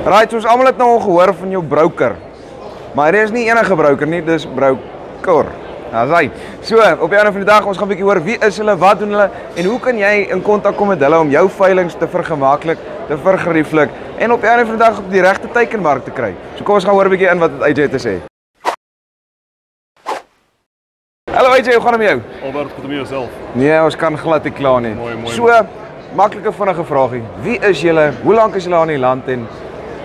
Right, soos almal het nou al gehoor van jou broker. Maar hy is nie enige broker nie, dis broker. Daar's hy. So, op die einde van die dag, ons gaan 'n bietjie hoor wie is hulle, wat doen hulle en hoe kan jy in kontak kom met hulle om jou veilinge te vergemaklik, te vergerieflik en op die einde van die dag op die regte teikenmark te kry. So kom ons gaan hoor 'n bietjie in wat AJ te sê. Hallo AJ, hoe gaan dit met jou? Albert, goed om jouself. Nee, ons kan glad nie klaar nie. Mooi. So, maklike vinnige vraagie. Wie is julle? Hoe lank is julle aan die land en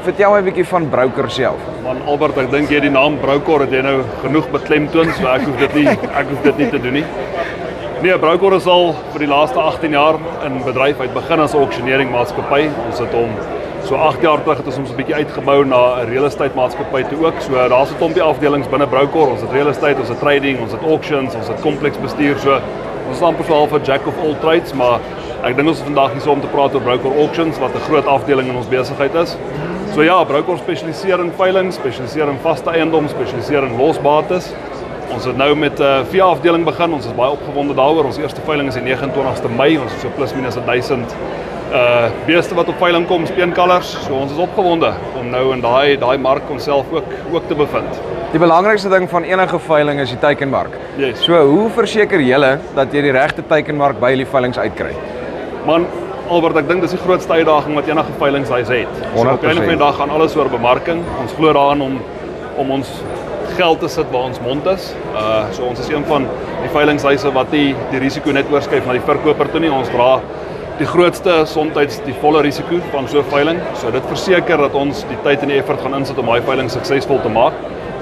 vertel my 'n bietjie van broker self. Man Albert, ek dink jy die naam Broukor het jy nou genoeg beklemtoon, so ek hoef dit nie te doen nie. Nee, Broukor is al vir die laaste 18 jaar in bedryf. Hy het begin as 'n auctionering maatskappy. Ons het hom so 8 jaar terug het ons 'n bietjie uitgebou na 'n real estate maatskappy toe ook. So daar's 'n klompie afdelings binne Broukor. Ons het real estate, ons het trading, ons het auctions, ons het kompleksbestuur. So ons is amper so half 'n jack of all trades, maar ek dink ons is vandag hier so om te praat oor Broukor Auctions wat 'n groot afdeling in ons besigheid is. So ja, Broukor spesialiseer in veiling, spesialiseer in vaste eiendom, spesialiseer in losbates. Ons het nou met 'n vee afdeling begin. Ons is baie opgewonde daaroor. Ons eerste veiling is die 29ste Mei. Ons het so plus minus 1000 beeste wat op veiling kom, speenkalvers. So ons is opgewonde om nou in daai mark onsself ook te bevind. Die belangrikste ding van enige veiling is die teikenmark. Yes. So hoe verseker julle dat jy die regte teikenmark by die veilings uitkry? Man, Albert, ek dink dis die grootste uitdaging wat enige veilingshuis het. So op 'n of ander dag gaan alles oor bemarking. Ons glo daaraan om ons geld te sit waar ons mond is. So ons is een van die veilingshuise wat die risiko net oorskuif na die verkoper toe nie. Ons dra die grootste, soms die volle risiko van so 'n veiling. So dit verseker dat ons die tyd en die effort gaan insit om daai veiling suksesvol te maak.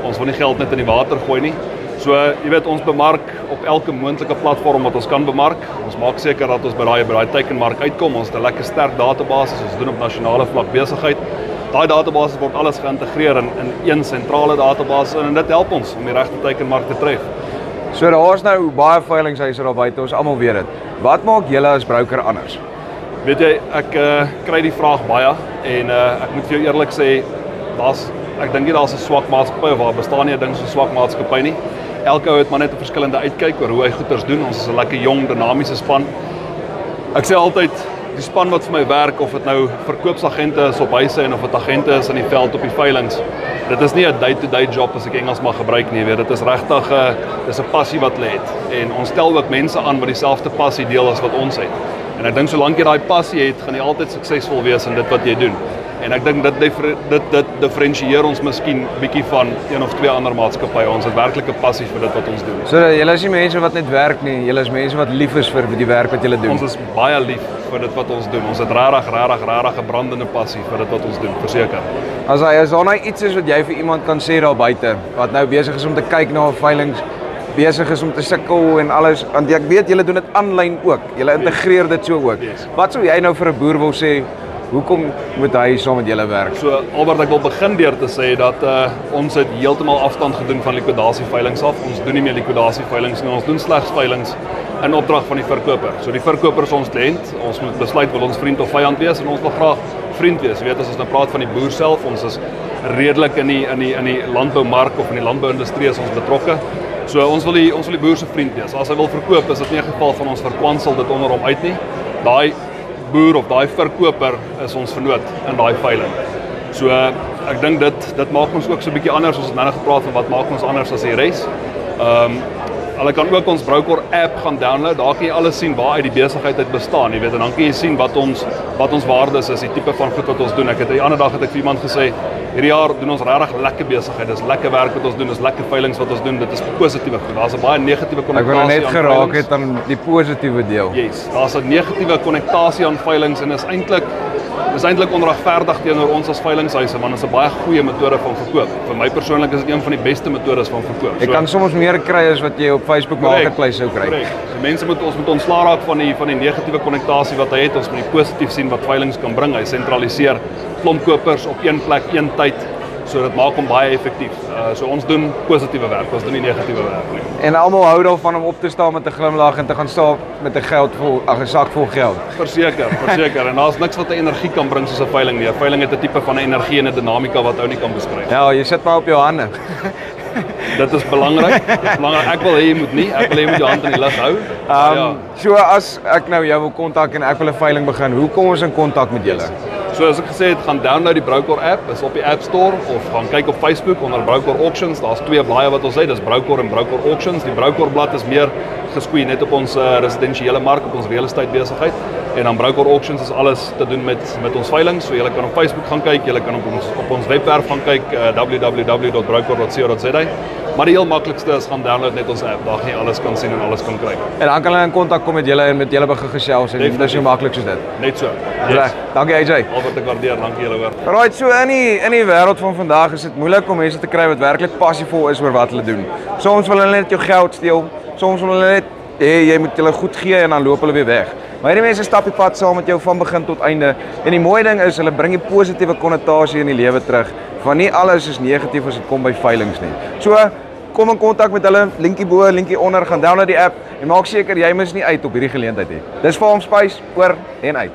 Ons wil nie geld net in die water gooi nie. So, jy weet, ons bemark op elke moontlike platform wat ons kan bemark. Ons maak seker dat ons by daai teikenmark uitkom. Ons het 'n lekker sterk database, ons doen op nasionale vlak besigheid. Daai database word alles geïntegreer in een sentrale database en dit help ons om die regte teikenmark te tref. So daar's nou baie veilingshuise daar buite, ons almal weet dit. Wat maak julle as broker anders? Weet jy, ek kry die vraag baie en ek moet vir jou eerlik sê, ek dink nie daar's 'n swak maatskappy of daar bestaan nie 'n ding so swak maatskappy nie. Elke ou het maar net 'n verskillende uitkyk oor hoe hy goeders doen. Ons is 'n lekker jong, dinamiese span. Ek sê altyd, die span wat vir my werk, of dit nou verkoopsagente is op huise en of dit agente is in die veld op die veilings, dit is nie 'n day-to-day job as ek Engels mag gebruik nie, weet. Dit is regtig dis 'n passie wat hulle het. En ons stel ook mense aan wat dieselfde passie deel as wat ons het. En ek dink solank jy daai passie het, gaan jy altyd suksesvol wees in dit wat jy doen. En ek dink dit diferensieer ons miskien bietjie van een of twee ander maatskappye. Ons het werklik 'n passie vir dit wat ons doen. So julle is nie mense wat net werk nie, julle is mense wat lief is vir die werk wat julle doen. Ons is baie lief vir dit wat ons doen. Ons het regtig 'n brandende passie vir dit wat ons doen, verseker. As daar nou iets is wat jy vir iemand kan sê daar buite wat nou besig is om te kyk na 'n veiling, besig is om te sukkel en alles, want ek weet julle doen dit aanlyn ook. Julle integreer dit so ook. Yes. Wat sou jy nou vir 'n boer wil sê? Hoekom moet hy saam met julle werk? So Albert, ek wil begin deur te sê dat ons het heeltemal afstand gedoen van likwidasieveilings af. Ons doen nie meer likwidasieveilings nie. Ons doen slegs veilings in opdrag van die verkoper. So die verkoper is ons kliënt. Ons moet besluit wil ons vriend of vyand wees en ons wil graag vriend wees. Jy weet, as ons nou praat van die boer self, ons is redelik in die landboumark of in die landbouindustrie is ons betrokke. So ons wil die boer se vriend wees. As hy wil verkoop, is dit nie 'n geval van ons verkwansel dit onder hom uit nie. Daai boer of daai verkoper is ons vernoot in daai veiling. So ek dink dit maak ons ook so 'n bietjie anders. Ons het nou gepraat van wat maak ons anders as die res. Hulle kan ook ons Broukor app gaan download. Daar kan jy alles sien waar uit die besigheid uit bestaan, jy weet, en dan kan jy sien wat ons waardes is, die tipe van goed wat ons doen. Die ander dag het ek vir iemand gesê, hierdie jaar doen ons regtig lekker besigheid. Dis lekker werk wat ons doen, dis lekker veilings wat ons doen. Dit is positiewe goed. Daar's 'n baie negatiewe konnektasie. Ek wil net geraak het aan die positiewe deel. Yes, daar's 'n negatiewe konnektasie aan veilings en is eintlik onregverdig teenoor ons as veilingshuise, want dit is 'n baie goeie metode van verkoop. Vir my persoonlik is dit een van die beste metodes van verkoop. Jy kan soms meer kry as wat jy op Facebook Marketplace sou kry. So ons moet ontslaa raak van die negatiewe konnektasie wat hy het. Ons moet die positief sien wat veilings kan bring. Hy sentraliseer klomp kopers op een plek, een tyd. So dit maak hom baie effektief. So ons doen positiewe werk, ons doen nie negatiewe werk nie. En almal hou daarvan om op te staan met 'n glimlag en te gaan staan met 'n sak vol geld. Verseker. En daar's niks wat 'n energie kan bring soos 'n veiling nie. 'n Veiling het 'n tipe van 'n energie en 'n dinamika wat ou nie kan beskryf. Ja, jy sit maar op jou hande. Dit is belangrik. Ek wil hê jy moet nie. Ek wil hê jy moet jou hand in die lug hou. So as ek nou jou wil kontak en ek wil 'n veiling begin, hoe kom ons in kontak met julle? So as ek gesê het, gaan download die Broukor app, is op die App Store of gaan kyk op Facebook onder Broukor Auctions. Daar's 2 blaaie wat ons het, dis Broukor en Broukor Auctions. Die Broukor blad is meer geskwee net op ons residensiële mark, op ons real estate besigheid. En dan Broukor Auctions is alles te doen met ons veiling. So jy kan op Facebook gaan kyk, jy kan op ons webwerf gaan kyk, www.broukor.co.za. Maar die heel maklikste is gaan download net ons app, daar gaan jy alles kan sien en alles kan kry. En dan kan hulle in kontak kom met julle en met julle begin gesels en dis so maklik soos dit. Net so. Reg. Dankie AJ. Albert ek waardeer, dankie julle hoor. Alright, so in die wêreld van vandag is dit moeilik om mense te kry wat werklik passievol is oor wat hulle doen. Soms wil hulle net jou geld steel, soms wil hulle net jy moet hulle goed gee en dan loop hulle weer weg. Maar hierdie mense stap die pad saam met jou van begin tot einde. En die mooi ding is hulle bring die positiewe konnotasie in die lewe terug. Want nie alles is negatief as dit kom by veilings nie. So kom in kontak met hulle, linkie bo, linkie onder, gaan download die app en maak seker jy mis nie uit op hierdie geleentheid nie. Dis Farm Spice, oor en uit.